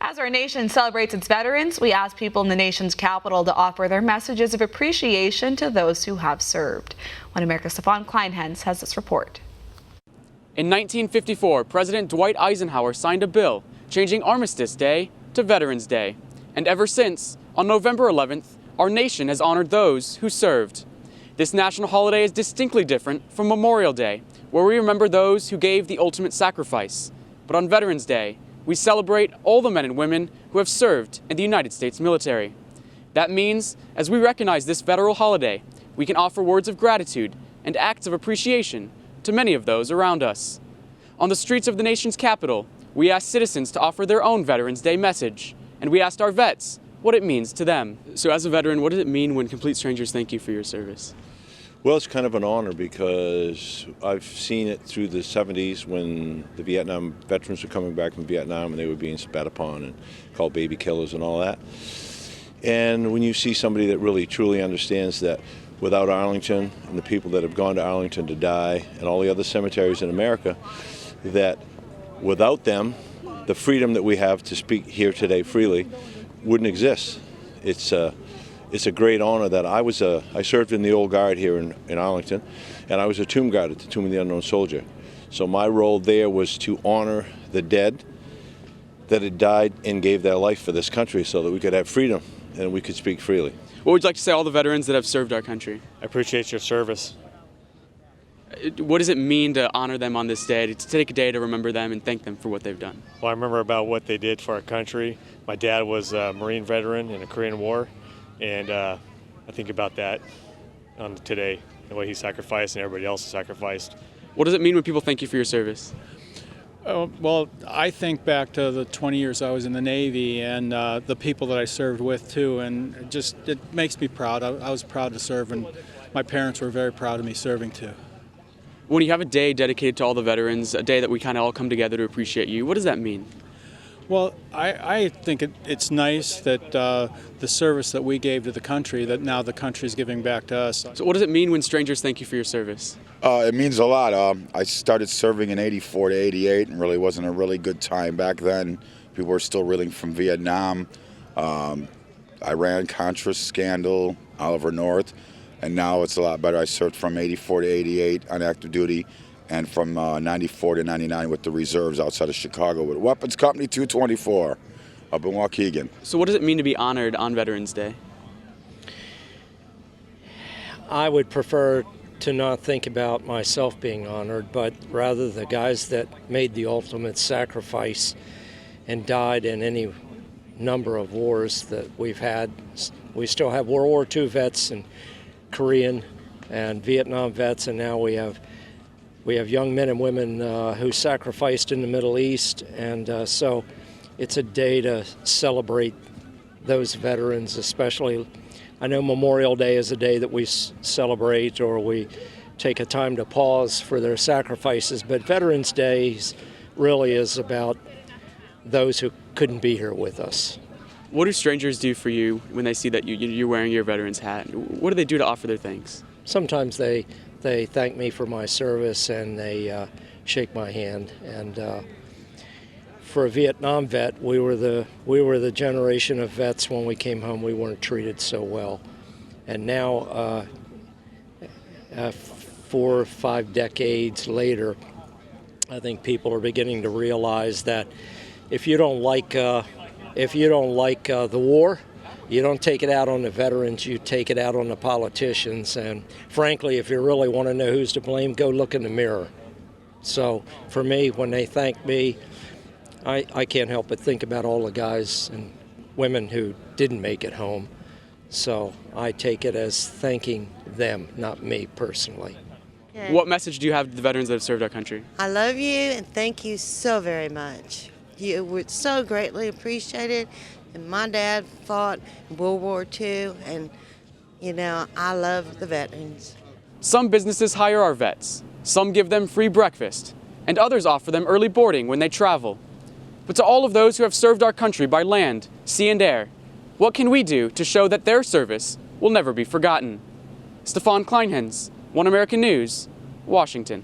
As our nation celebrates its veterans, we ask people in the nation's capital to offer their messages of appreciation to those who have served. One America's Stefan Kleinhenz has this report. In 1954, President Dwight Eisenhower signed a bill changing Armistice Day to Veterans Day. And ever since, on November 11th, our nation has honored those who served. This national holiday is distinctly different from Memorial Day, where we remember those who gave the ultimate sacrifice. But on Veterans Day, we celebrate all the men and women who have served in the United States military. That means, as we recognize this federal holiday, we can offer words of gratitude and acts of appreciation to many of those around us. On the streets of the nation's capital, we asked citizens to offer their own Veterans Day message, and we asked our vets what it means to them. So as a veteran, what does it mean when complete strangers thank you for your service? Well, it's kind of an honor because I've seen it through the 70s when the Vietnam veterans were coming back from Vietnam and they were being spat upon and called baby killers and all that. And when you see somebody that really truly understands that without Arlington and the people that have gone to Arlington to die and all the other cemeteries in America, that without them, the freedom that we have to speak here today freely wouldn't exist. It's a great honor that I served in the old guard here in Arlington, and I was a tomb guard at the Tomb of the Unknown Soldier. So my role there was to honor the dead that had died and gave their life for this country so that we could have freedom and we could speak freely. What would you like to say to all the veterans that have served our country? I appreciate your service. What does it mean to honor them on this day, to take a day to remember them and thank them for what they've done? Well, I remember about what they did for our country. My dad was a Marine veteran in the Korean War, and I think about that on today, the way he sacrificed and everybody else sacrificed. What does it mean when people thank you for your service? Well, I think back to the 20 years I was in the Navy and the people that I served with too, and it makes me proud. I was proud to serve, and my parents were very proud of me serving too. When you have a day dedicated to all the veterans, a day that we kind of all come together to appreciate you, what does that mean? Well, I think it's nice that the service that we gave to the country, that now the country is giving back to us. So what does it mean when strangers thank you for your service? It means a lot. I started serving in '84 to '88, and really wasn't a really good time back then. People were still reeling from Vietnam, Iran-Contra scandal, Oliver North, and now it's a lot better. I served from '84 to '88 on active duty, and from '94 to '99 with the reserves outside of Chicago with Weapons Company 224 up in Waukegan. So what does it mean to be honored on Veterans Day? I would prefer to not think about myself being honored, but rather the guys that made the ultimate sacrifice and died in any number of wars that we've had. We still have World War II vets and Korean and Vietnam vets, and now we have young men and women who sacrificed in the Middle East, and so it's a day to celebrate those veterans, especially. I know Memorial Day is a day that we celebrate or we take a time to pause for their sacrifices, but Veterans Day really is about those who couldn't be here with us. What do strangers do for you when they see that you're wearing your veteran's hat? What do they do to offer their thanks? Sometimes they thank me for my service and they shake my hand. And for a Vietnam vet, we were the generation of vets when we came home. We weren't treated so well, and now 4 or 5 decades later, I think people are beginning to realize that if you don't like the war, you don't take it out on the veterans, you take it out on the politicians. And frankly, if you really want to know who's to blame, go look in the mirror. So for me, when they thank me, I can't help but think about all the guys and women who didn't make it home. So I take it as thanking them, not me personally. Okay. What message do you have to the veterans that have served our country? I love you and thank you so very much. You were so greatly appreciated. And my dad fought in World War II, and, I love the veterans. Some businesses hire our vets. Some give them free breakfast. And others offer them early boarding when they travel. But to all of those who have served our country by land, sea, and air, what can we do to show that their service will never be forgotten? Stefan Kleinhenz, One American News, Washington.